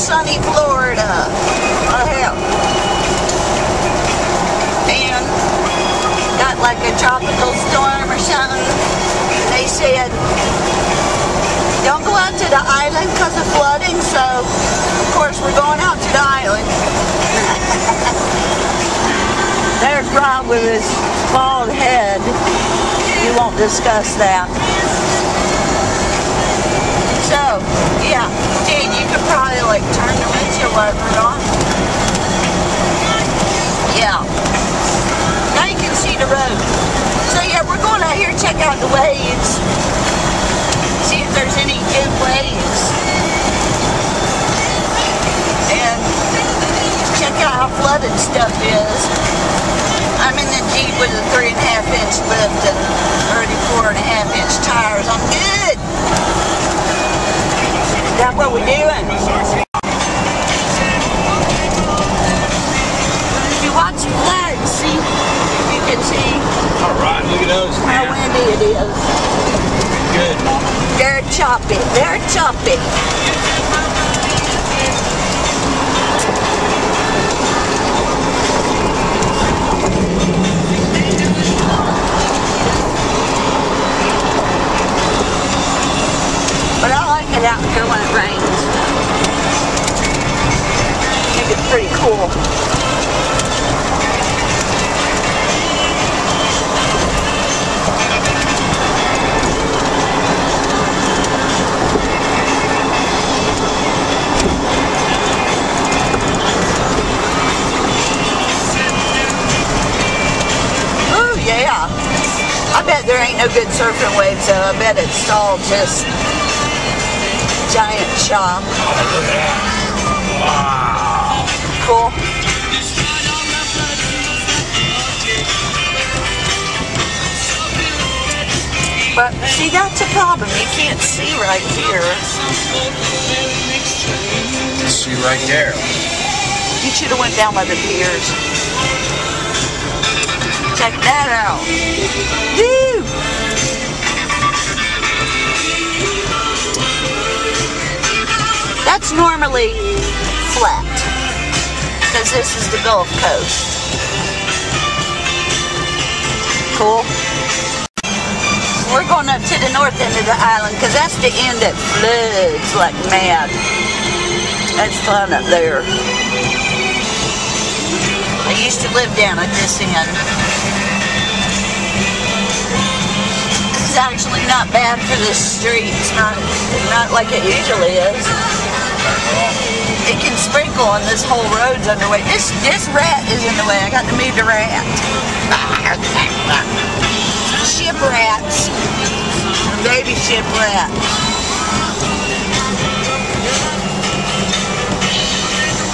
sunny Florida. Oh hell. And got like a tropical storm or something. They said, don't go out to the island because of flooding, so of course we're going out to the island. There's Rob with his bald head. We won't discuss that. So, yeah, Jane, you could probably like turn the windshield wiper on. Yeah. Now you can see the road. So yeah, we're going out here to check out the waves. See if there's any good waves. And check out how flooded stuff is. I'm in the Jeep with a 3.5-inch lift and 34.5-inch tires. I'm good. That's what we're doing. If you watch the flags, see, you can see. All right, look at those. How windy it is. Good, Mama. They're choppy. They're choppy. But I like it out here when it rains. I think it's pretty cool. Oh yeah. I bet there ain't no good surfing waves though. I bet it's all just giant chop. Wow. Cool. But see, that's a problem. You can't see right here. See right there. You should have went down by the piers. Check that out. Woo! That's normally flat, because this is the Gulf Coast. Cool. We're going up to the north end of the island, because that's the end that floods like mad. That's fun up there. I used to live down at this end. It's actually not bad for the streets, not like it usually is. It can sprinkle and this whole road's underway. This rat is in the way. I got to move the rat. Ship rats. Baby ship rat.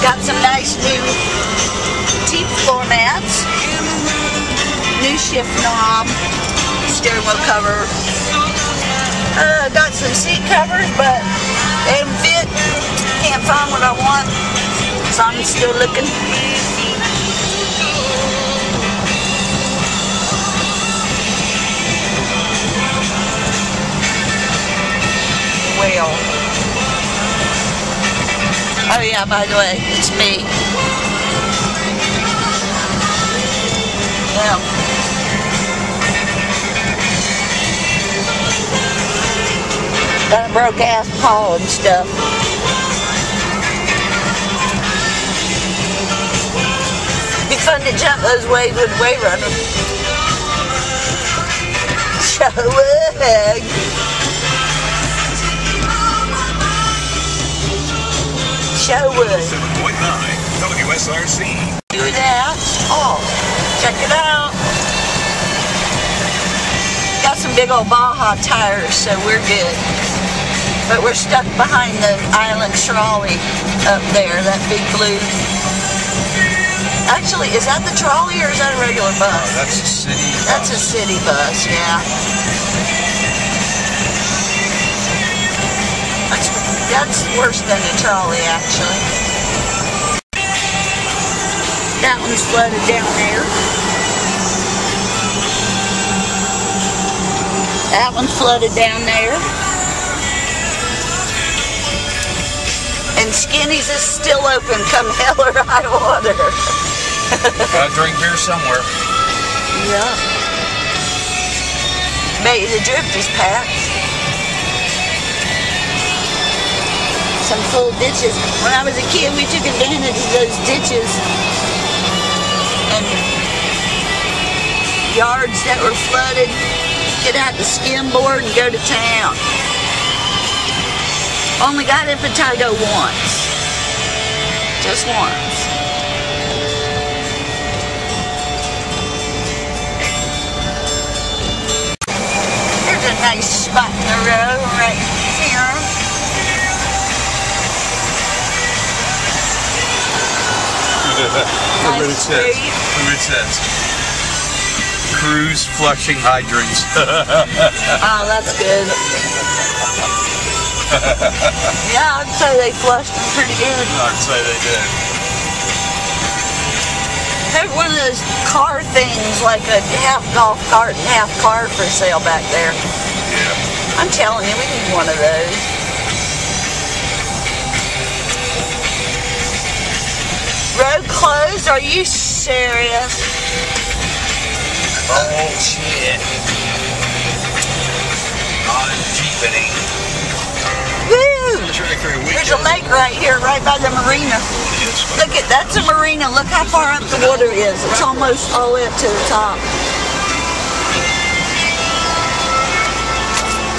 Got some nice new teak floor mats. New shift knob. Steering wheel cover. Got some seat covers, but they don't fit. Can't find what I want, so I'm still looking. Well. Oh yeah, by the way, it's me. Yeah. Got a broke ass paw and stuff. Be fun to jump those waves with wave runner. Showag. Showag. 7.9 WSRC. Do that. Oh, check it out. Got some big old Baja tires, so we're good. But we're stuck behind the island trolley up there, that big blue. Actually, is that the trolley or is that a regular bus? Oh, that's a city bus. That's a city bus, yeah. That's worse than the trolley, actually. That one's flooded down there. That one's flooded down there. And Skinny's is still open come hell or high water. Gotta drink beer somewhere. Yeah. Maybe the drift is packed. Some full ditches. When I was a kid, we took advantage of those ditches and yards that were flooded. Get out the skimboard and go to town. Only got in Potato once. Just once. There's a nice spot in the road right here. Look what it says. Look what it says. Cruise flushing hydrants. Oh, that's good. Yeah, I'd say they flushed them pretty good. I'd say they did. Have one of those car things, like a half golf cart and half car for sale back there. Yeah. I'm telling you, we need one of those. Road closed? Are you serious? Oh shit. I'm jeeping. Woo! There's a lake right here, right by the marina. Look at, that's a marina. Look how far up the water is. It's almost all the way up to the top.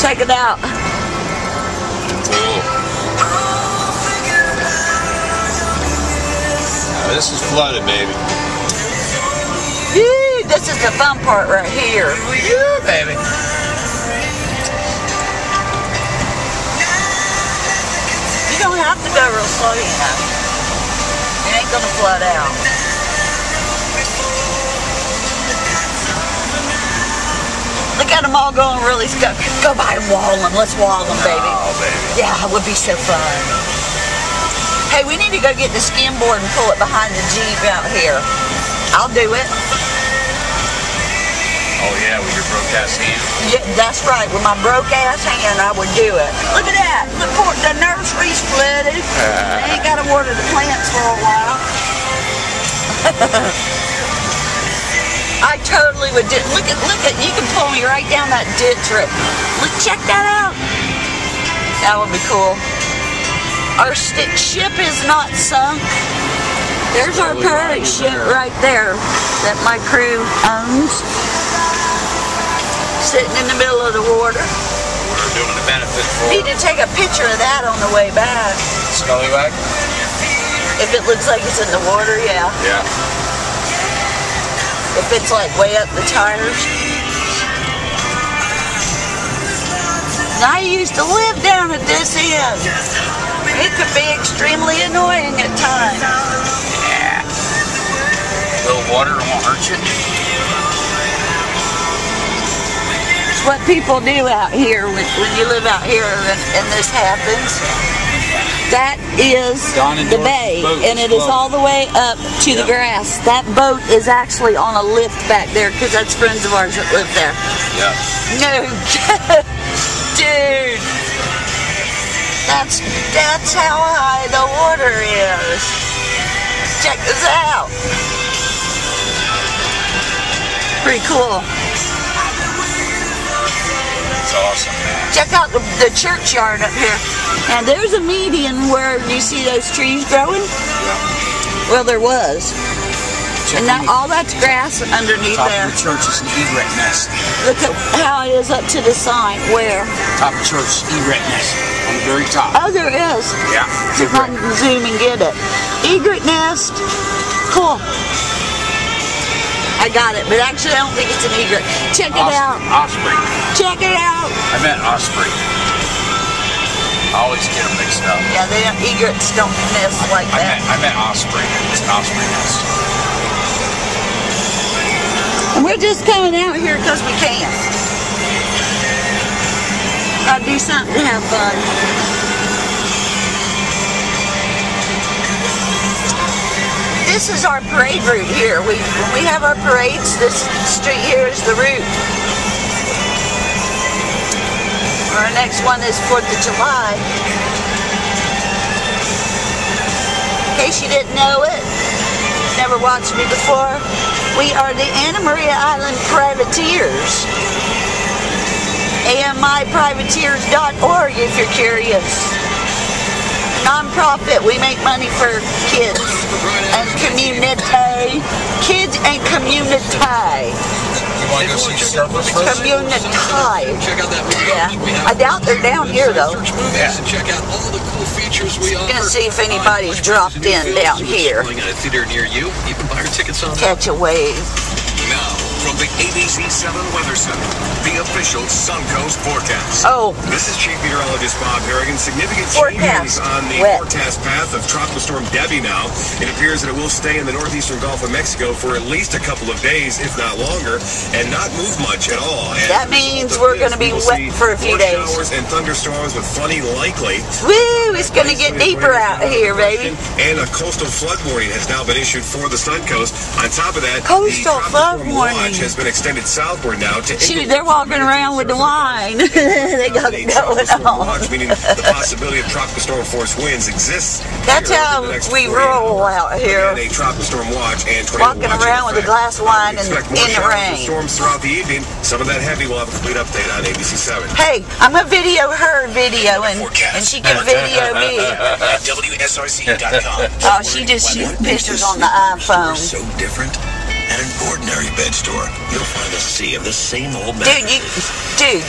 Check it out. Cool. Now, this is flooded, baby. Woo! This is the fun part right here. Yeah, baby. You don't have to go real slow, you know. It ain't gonna flood out. Look at them all going really slow. Go by and wall them. Let's wall them, baby. Oh, baby. Yeah, it would be so fun. Hey, we need to go get the skimboard and pull it behind the Jeep out here. I'll do it. Oh yeah, with your broke ass hand. Yeah, that's right. With my broke ass hand, I would do it. Look at that. Look, the nursery's flooded. They ain't got to water the plants for a while. I totally would do. Look at. You can pull me right down that ditch. Right. Look, check that out. That would be cool. Our ship is not sunk. There's our pirate ship right there that my crew owns. Sitting in the middle of the water. We're doing a benefit for Need to take a picture of that on the way back. Scallywag? If it looks like it's in the water, yeah. Yeah. If it's like way up the tires. And I used to live down at this end. It could be extremely annoying at times. Yeah. A little water won't hurt you. What people do out here when you live out here and this happens. That is the bay, and it is all the way up to the grass. That boat is actually on a lift back there because that's friends of ours that live there. Yeah. No, dude, that's how high the water is. Check this out. Pretty cool. Awesome, man. Check out the churchyard up here. And there's a median where you see those trees growing. Yeah. Well, there was. Check And now all that's grass underneath top there. of the church is an egret nest. Look at how it is up to the sign. Where? Top of the church is egret nest. On the very top. Oh, there is. Yeah. See if I can zoom and get it. Egret nest. Cool. I got it, but actually I don't think it's an egret. Check it out. Osprey. Check it out. I meant osprey. I always get them mixed up. Yeah, egrets don't nest like that. I meant osprey. It's an osprey nest. And we're just coming out here because we can. Gotta do something to have fun. This is our parade route here. When we have our parades, this street here is the route. Our next one is 4th of July. case you didn't know it, never watched me before, we are the Anna Maria Island Privateers. AMIprivateers.org if you're curious. Non-profit. We make money for kids and community. Kids and community. You want to go see surfers first? Community. Check out that video. Yeah. I doubt they're down here though. Yeah. And check out all the cool features we offer. Gonna see if anybody's dropped in down here. In a theater near you. You can buy your tickets on. Catch a wave. Now, from the ABC 7 Weather Center, the official Suncoast forecast. Oh. This is Chief Meteorologist Bob Harrigan. Significant Forecast. changes on the Wet. forecast path of Tropical Storm Debbie now. It appears that it will stay in the northeastern Gulf of Mexico for at least a couple of days, if not longer, and not move much at all. And That means we're going to be wet for a few days. Showers and thunderstorms with plenty likely. Woo! It's going to get deeper out here, baby. And a coastal flood warning has now been issued for the Suncoast. On top of that, Coastal the flood Tropical Storm warning. Watch has been extended southward now to. Shoot, they're walking around with the wine. They got it going on. Watch, meaning the possibility of tropical storm force winds exists. That's here how over the next we 48 roll hours. out here. Again, a tropical storm watch and tornado Walking watch in around with a effect. glass of wine in Expect more the showers and rain. storms throughout the evening. Some of that heavy will have a complete update on ABC 7. Hey, I'm a video her video, and she can video me. At WSRC.com. Oh, she just shoots pictures on the iPhone. So different. At an ordinary bed store, you'll find a sea of the same old Dude,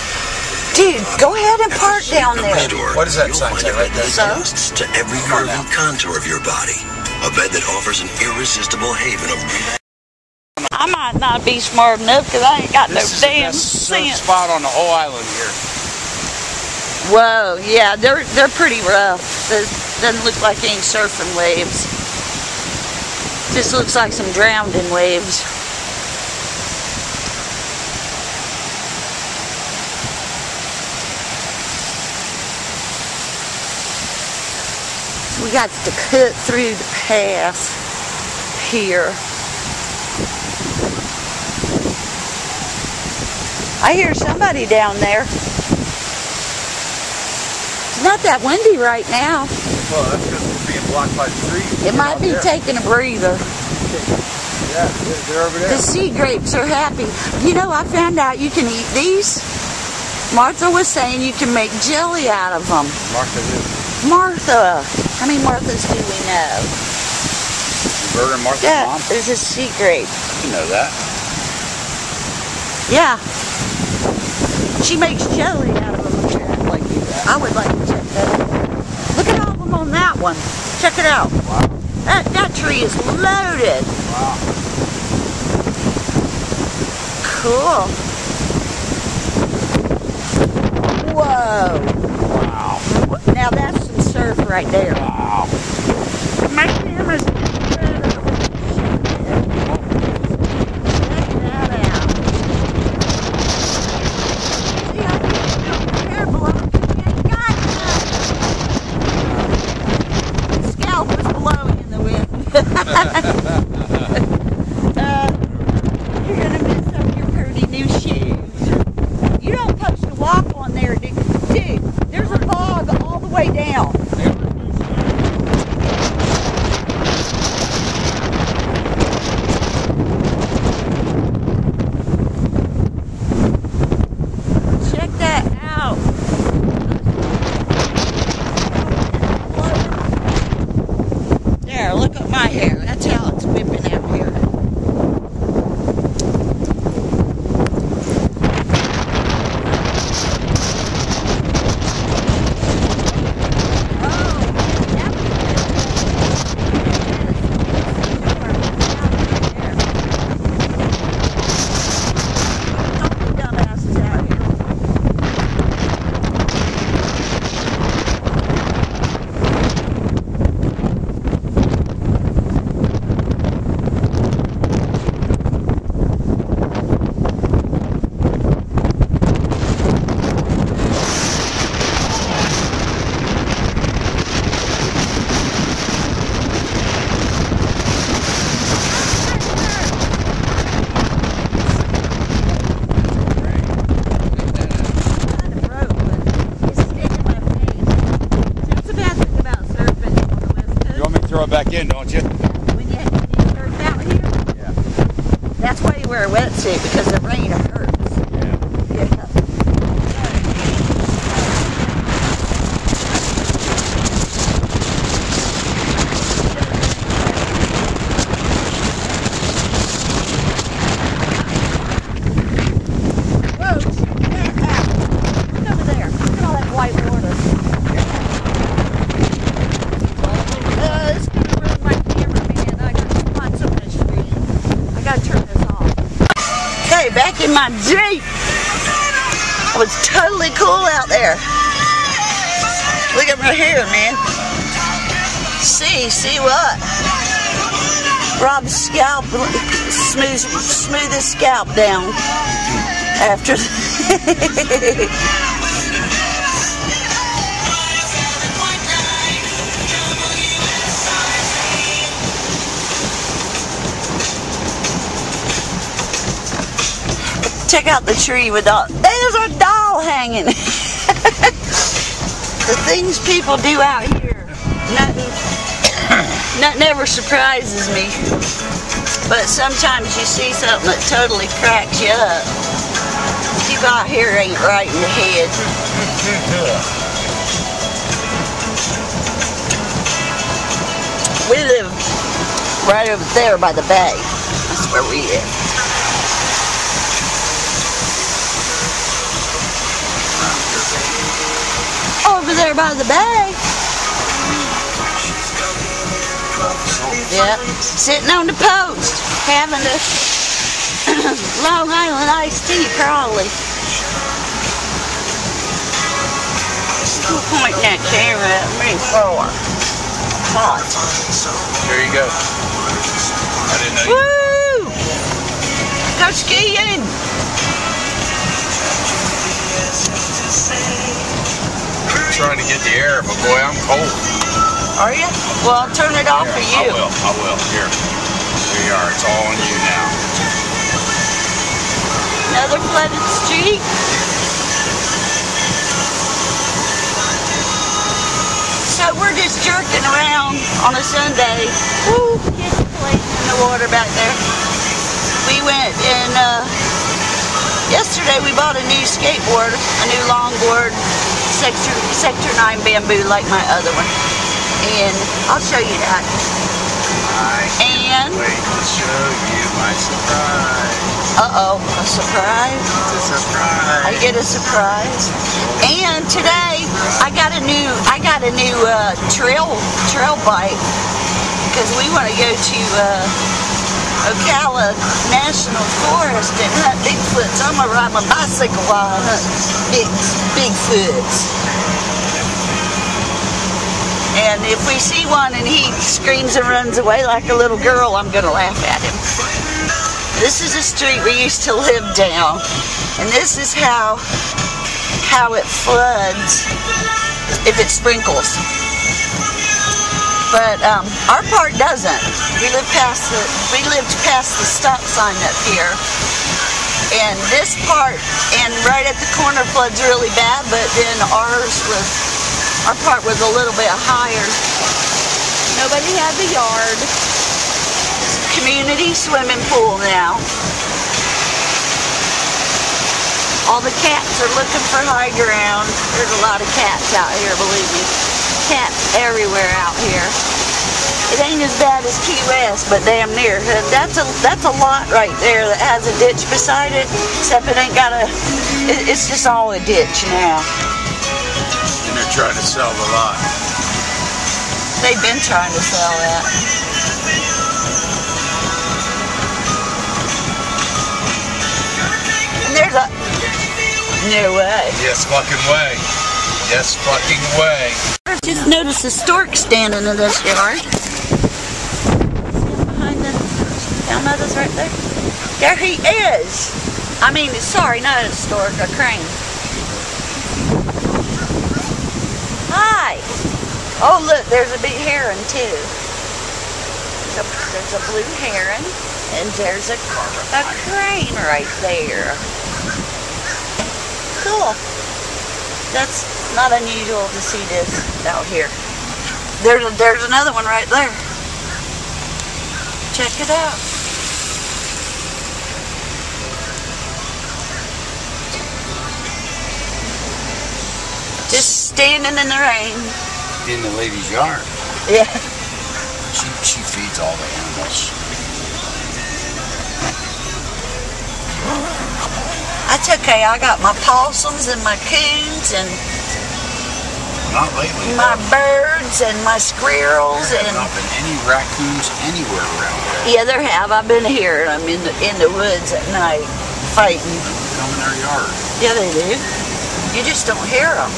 go ahead and park down there. What does that sign say right there? So? Adjusts to every curve and contour of your body. A bed that offers an irresistible haven of relaxation. I might not be smart enough because I ain't got no This is the damn best surf sense. spot on the whole island here. Whoa, yeah, they're pretty rough. Doesn't look like any surfing waves. Just looks like some drowning waves. We got to cut through the path here. I hear somebody down there. It's not that windy right now. Well, that's because we're being blocked by the trees. It might be taking a breather. Yeah, they're over there. The sea grapes are happy. You know, I found out you can eat these. Martha was saying you can make jelly out of them. Martha who? Martha. How many Marthas do we know? Burger Martha's Yeah, mom? there's a sea grape. You know that. Yeah. She makes jelly out of them. Like that. I would like to check that out. Look at all of them on that one. Check it out. Wow. That tree is loaded. Wow. Cool. Whoa. Wow. Now that's some surf right there. Wow. My camera's incredible. Check that out. See, I can't feel terrible. I ain't got none. The scalp was blowing in the wind. You're gonna mess up your pretty new shoes. You don't supposed to walk on there, dude. There's a bog all the way down. Check that out. There, look at my hair. That's how it's whipping out here. rub back in, don't you? When you surf out here, Yeah. that's why you wear a wetsuit, because the rain hurts. Yeah. Yeah. Whoa, check that out. Look over there. Look at all that white water. It's gonna ruin my camera, man. I got so much screen. I gotta turn this off. Okay, back in my Jeep. It was totally cool out there. Look at my hair, man. See what? Rob's scalp, smooth his scalp down after. Check out the tree with all. There's a doll hanging. The things people do out here, nothing ever surprises me. But sometimes you see something that totally cracks you up. People out here ain't right in the head. We live right over there by the bay. That's where we live. Over there by the bay. Yeah, sitting on the post, having a Long Island iced tea, probably. Who's pointing that camera at me for? Hot. There you go. I didn't know you. Woo! Go skiing! Trying to get the air, but boy, I'm cold. Are you? Well, I'll turn it off for you. I will. Here. There you are. It's all on you now. Another flooded street. So we're just jerking around on a Sunday. Woo! Kids playing in the water back there. We went and yesterday we bought a new skateboard, a new longboard. Sector 9 bamboo like my other one, and I'll show you that. And wait to show you my surprise. A surprise. It's a surprise. I get a surprise. And today I got a new trail bike because we want to go to Ocala National Forest and hunt Bigfoot. So I'm gonna ride my bicycle while I hunt Bigfoots. And if we see one and he screams and runs away like a little girl, I'm gonna laugh at him. This is a street we used to live down, and this is how it floods if it sprinkles. But our part doesn't. We lived past the stop sign up here, and this part and right at the corner floods really bad. But then our part was a little bit higher. Nobody had the yard. Community swimming pool now. All the cats are looking for high ground. There's a lot of cats out here, believe me. Cats everywhere out here. It ain't as bad as Key West, but damn near. That's a lot right there that has a ditch beside it, except it ain't got it's just all a ditch now. And they're trying to sell the lot. They've been trying to sell that. And there's a... No way. Yes fucking way. Yes fucking way. I just noticed a stork standing in this yard. Behind the... Y'all notice right there? There he is. I mean, sorry, not a stork, a crane. Hi. Oh, look, there's a big heron, too. There's a blue heron, and there's a crane right there. Cool. That's not unusual to see this out here. There's another one right there. Check it out. Just standing in the rain. In the lady's yard. Yeah. She feeds all the animals. That's okay. I got my possums and my coons and Not lately. my birds and my squirrels There and have not been any raccoons anywhere around here. yeah, there have. I've been hearing them in the woods at night fighting. They come in our yard. Yeah, they do. You just don't hear them.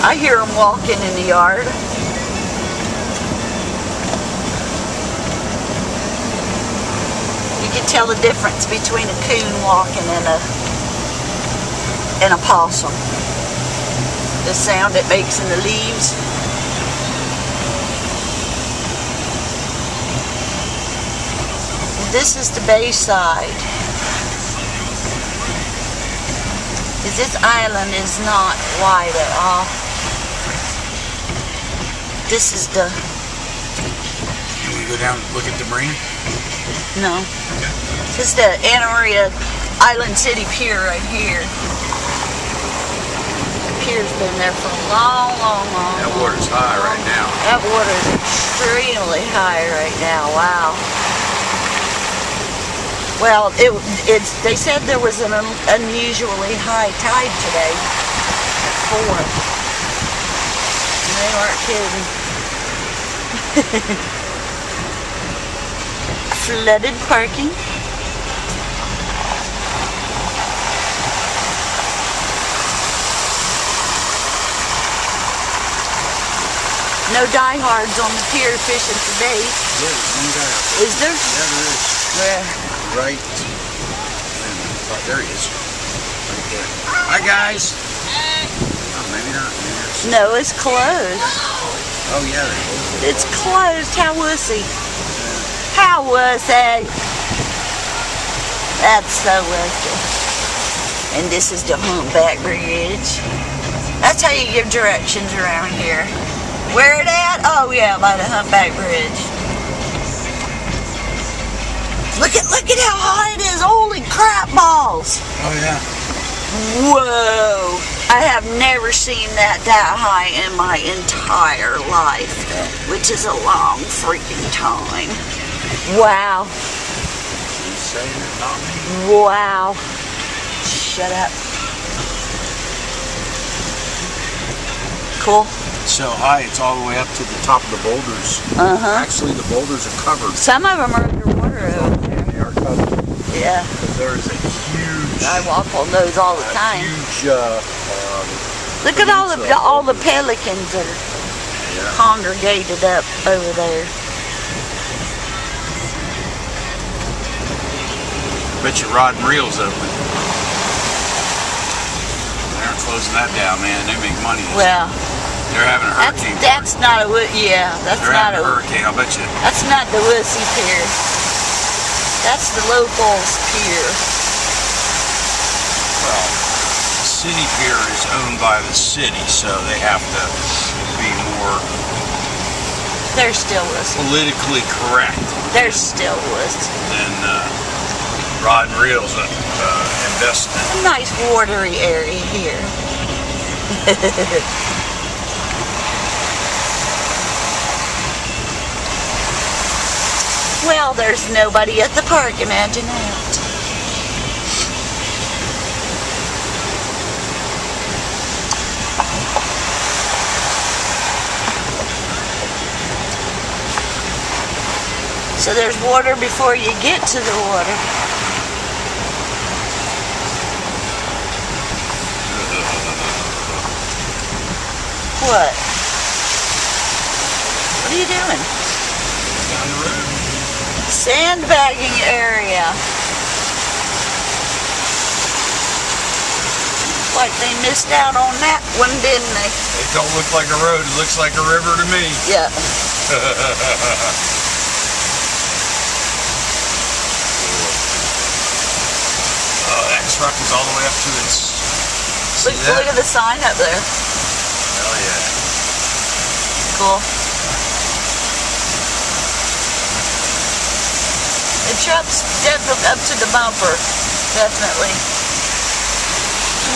I hear them walking in the yard. You can tell the difference between a coon walking and a possum. The sound it makes in the leaves. This is the Bayside. This island is not wide at all. This is the... Can we go down and look at the marine? No. This is the Anna Maria Island City Pier right here. The pier's been there for a long, long, long That water's high right now. That water is extremely high right now. Wow. Well, they said there was an unusually high tide today at 4. And they weren't kidding. Flooded parking. No diehards on the pier fishing today. Yeah, there's one guy out there. Is there? Yeah, there is. Where? Right. Oh, there he is. Right there. Hi, guys. Oh, maybe not. Maybe there's... No, it's closed. Oh, yeah, there is. It's closed. How wussy. How wussy. That's so wussy. And this is the Humpback Bridge. That's how you give directions around here. Where it at? Oh yeah, by the Humpback Bridge. Look at how high it is. Holy crap balls. Oh, yeah. Whoa. I have never seen that high in my entire life, which is a long freaking time. Wow. He's saying it, not me. Wow. Shut up. Cool. So high, it's all the way up to the top of the boulders. Uh-huh. Actually, the boulders are covered. Some of them are underwater over there. They are covered. Yeah. There's a huge... I walk on those all the time. Huge, Look at all the pelicans that are congregated up over there. Bet your rod and reel's open. They aren't closing that down, man. They make money. Well, They're having a hurricane. that's not a yeah. That's They're not having a hurricane, I'll bet you. That's not the wussy pier. That's the locals pier. Well, the city pier is owned by the city, so they have to be more They're still wussy. politically correct They're still wussy. than rod and reel's investment. A nice watery area here. Well, there's nobody at the park, imagine that. So there's water before you get to the water. What? What are you doing? Down the road. Sandbagging area. Like they missed out on that one, didn't they? It don't look like a road. It looks like a river to me. Yeah. Oh, that truck is all the way up to its... See that? Look at the sign up there. Hell yeah. Cool. up to the bumper, definitely.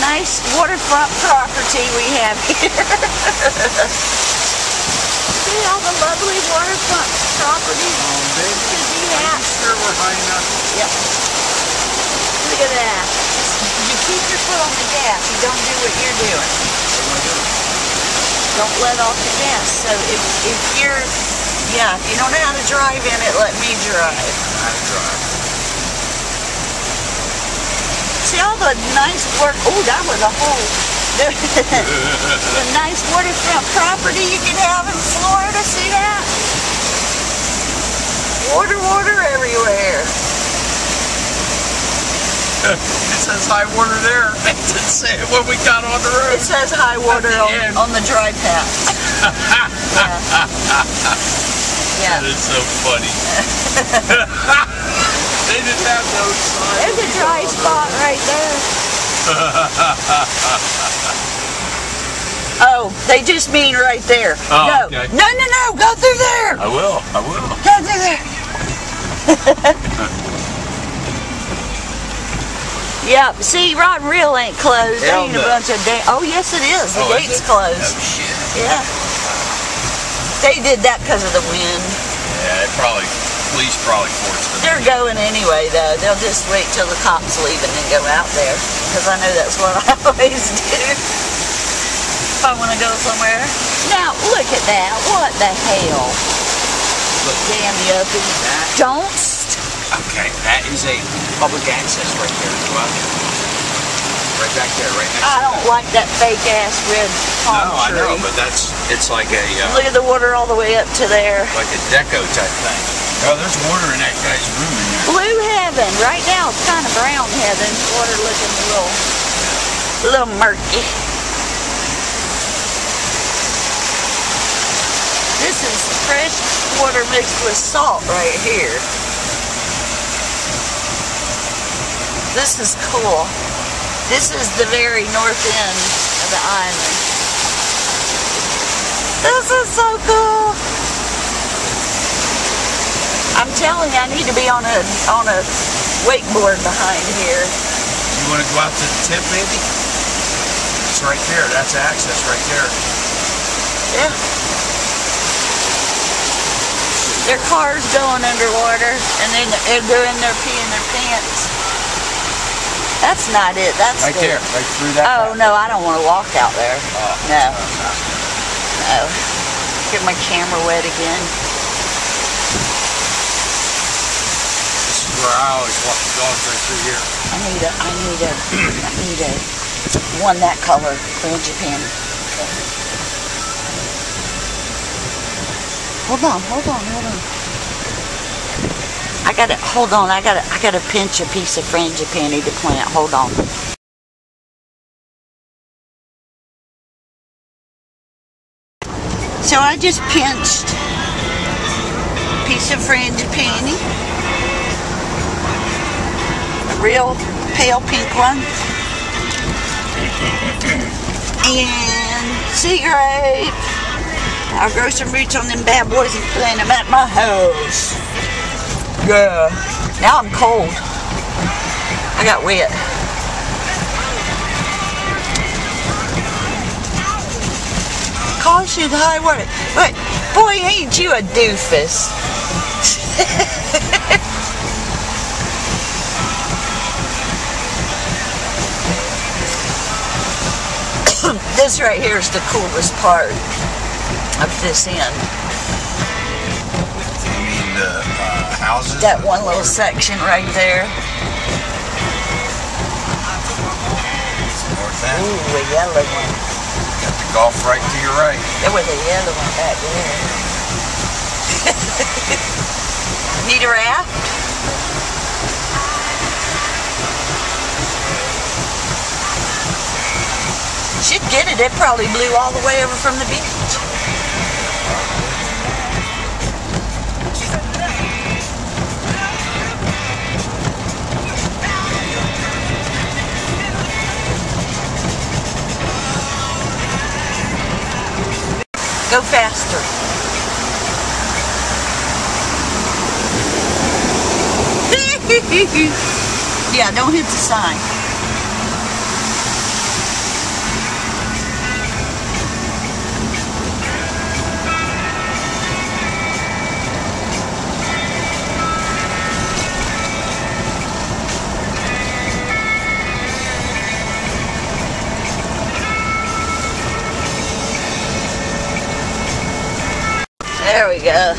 Nice waterfront property we have here. See all the lovely waterfront properties baby, we are have. you sure we're high enough? Yep. Look at that. You keep your foot on the gas. You don't do what you're doing. Don't let off the gas. So if you're, yeah, if you don't know how to drive in it, let me drive. How to drive. See all the nice work. Oh, that was a hole. The nice waterfront property you can have in Florida. See that? Water everywhere. It says high water there. It didn't say it when we got on the road. It says high water on the dry path. Yeah. That is so funny. They didn't have those signs. There's a dry spot right there. Oh, they just mean right there. Oh, no. okay. No, go through there. I will. Go through there. Yep, see, Rod and Reel ain't closed. There Hell ain't a no. bunch of oh, yes it is. The Oh, is gate's it? closed. Oh, shit. Yeah. They did that because of the wind. Yeah, police probably forced them. They're going anyway, though. They'll just wait till the cops leave and then go out there. Because I know that's what I always do. If I want to go somewhere. Now, look at that. What the hell? Look, Damn yuppie. that. Don't stop. Okay, that is a public access right there. Go out there. Right back there, right next I to don't like that fake-ass red palm No, I tree. know, but it's like a Look at the water all the way up to there. like a deco type thing. Oh, there's water in that guy's room in there. Blue heaven. Right now it's kind of brown heaven. Water looking a little murky. This is fresh water mixed with salt right here. This is cool. This is the very north end of the island. This is so cool. I'm telling you, I need to be on a wakeboard behind here. You want to go out to the tip, baby? It's right there. That's access right there. Yeah. Their car's going underwater, and then they're in there peeing their pants. That's not it. That's Right there. Right through that. Oh no, I don't want to walk out there. Oh, No. No. Get my camera wet again. This is where I always walk the dogs right through here. I need a one that color frangipani. Hold on. I gotta pinch a piece of frangipani to plant. Hold on. So I just pinched a piece of frangipani. A real pale pink one. And sea grape. I'll grow some roots on them bad boys and plant them at my house. Yeah. Now I'm cold. I got wet. Caution, high water. But boy, ain't you a doofus? This right here is the coolest part of this end. You mean the houses? That one little section right there. North end. Ooh, a yellow one. Got the golf right to your right. There was a yellow one back there. Need a raft? Should get it. It probably blew all the way over from the beach. Go faster. Yeah, don't hit the sign. There we go.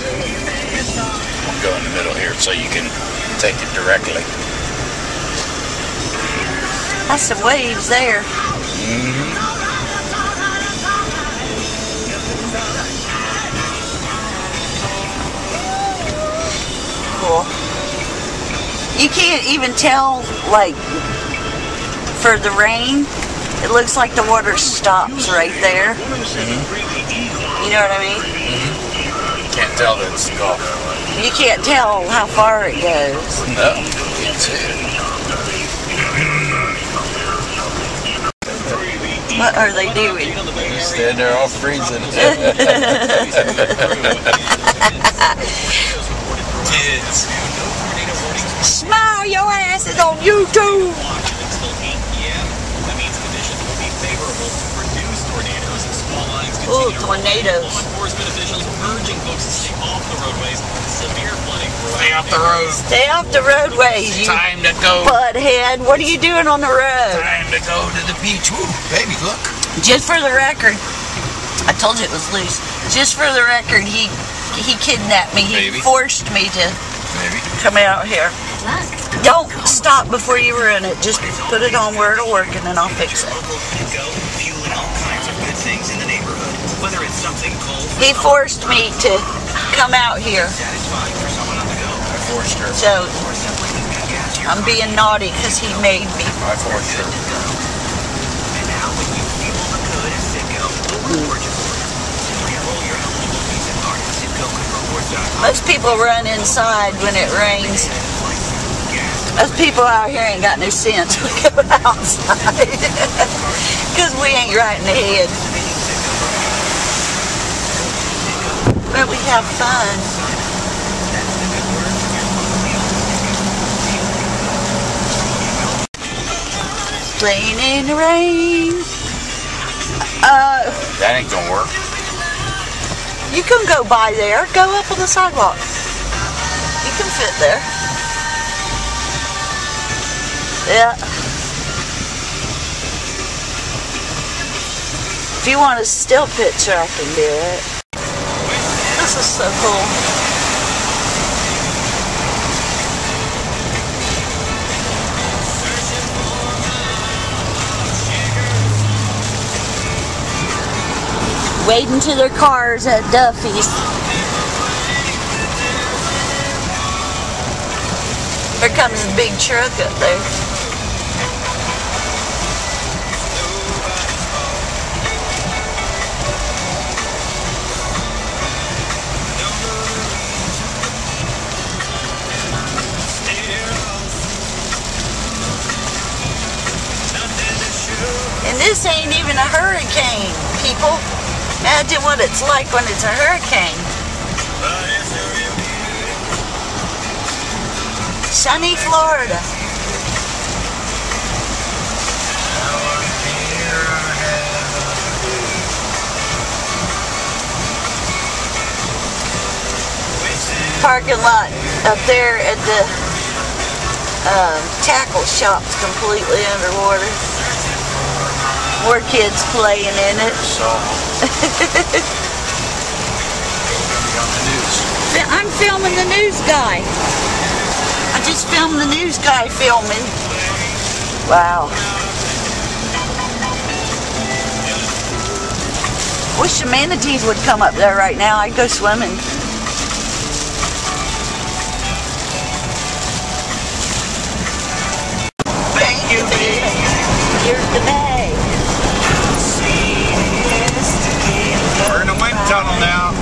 We'll go in the middle here so you can take it directly. That's some waves there. Cool. You can't even tell, like, for the rain, it looks like the water stops right there. You know what I mean? Can't tell that it's golf. You can't tell how far it goes. No, can't see it. What are they doing? Stand there all freezing. Kids. Smile your asses on YouTube! Ooh, tornadoes. Enforcement officials urging folks to stay off the roadways. Severe flooding. Stay off the road. Stay off the roadways, you Time to go. butthead. What are you doing on the road? Time to go to the beach. Woo, baby, look. Just for the record, I told you it was loose. Just for the record, he kidnapped me. He Baby. forced me to Baby. come out here. Don't stop before you ruin it. Just put it on where it'll work and then I'll fix it. He forced me to come out here. I forced her. So I'm being naughty because he made me. I forced her. Most people run inside when it rains. Most people out here ain't got no sense. We go outside because we ain't right in the head. But we have fun. Playing in the rain. That ain't gonna work. You can go by there. Go up on the sidewalk. You can fit there. Yeah. If you want a still picture, I can do it. This is so cool. Waiting to their cars at Duffy's. Here comes a big truck up there. And this ain't even a hurricane, people. Imagine what it's like when it's a hurricane. Sunny Florida. Parking lot up there at the tackle shop's completely underwater. More kids playing in it. I'm filming the news guy. I just filmed the news guy filming. Wow. Wish the manatees would come up there right now. I'd go swimming. Thank you, babe. Here's the bag. We're in the wind tunnel now.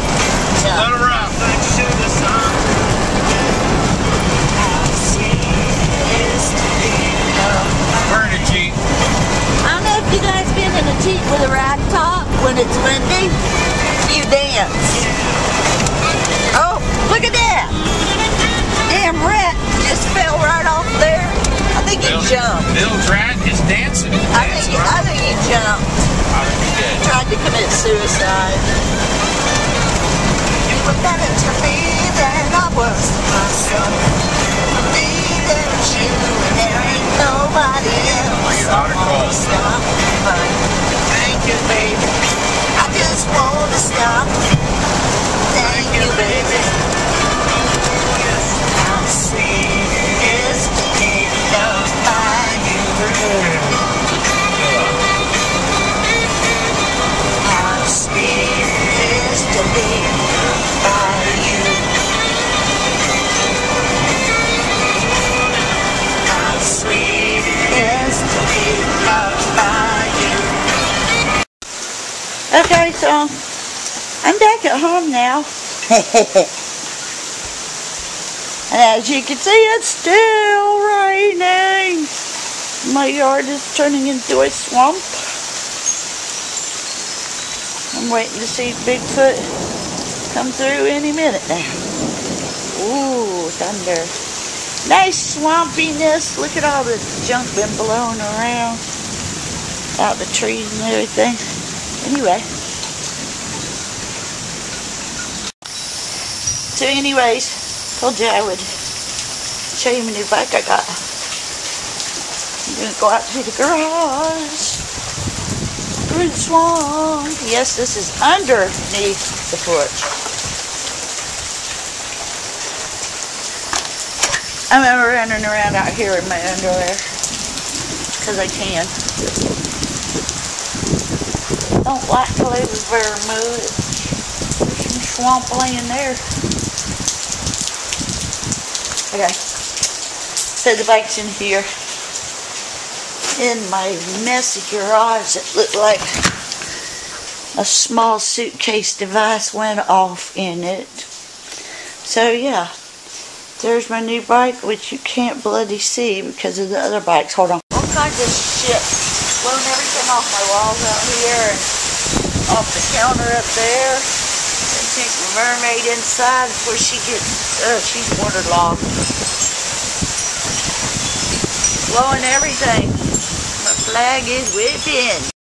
Yeah. A little rough. We're in a Jeep. I don't know if you guys been in a Jeep with a rag top when it's windy. You dance. Oh, look at that. Damn rat just fell right off there. I think he jumped. Bill Drat is dancing. I think he jumped. I think he did. Tried to commit suicide. You were better to me than I was to myself. For me, there was you, and there ain't nobody else. Stop, but thank you, baby. I just wanna stop. Thank you, baby. How sweet it is to be loved by you. How sweet it is to be loved by you. How sweet it is to be loved by you. Okay, so I'm back at home now. And as you can see, it's still raining. My yard is turning into a swamp. I'm waiting to see Bigfoot come through any minute now. Ooh, thunder. Nice swampiness. Look at all the junk been blown around. Out the trees and everything. Anyway. So anyways, told you I would show you my new bike I got. I'm going to go out to the garage. Through the swamp. Yes, this is underneath the porch. I'm running around out here in my underwear. Because I can. Don't like to leave it very mud. There's some swamp laying there. Okay, so the bike's in here, in my messy garage. It looked like a small suitcase device went off in it. So yeah, there's my new bike, which you can't bloody see because of the other bikes. Hold on. All kinds of shit, blowing everything off my walls out here and off the counter up there. Take the mermaid inside before she gets, she's waterlogged. Blowing everything. My flag is whipping.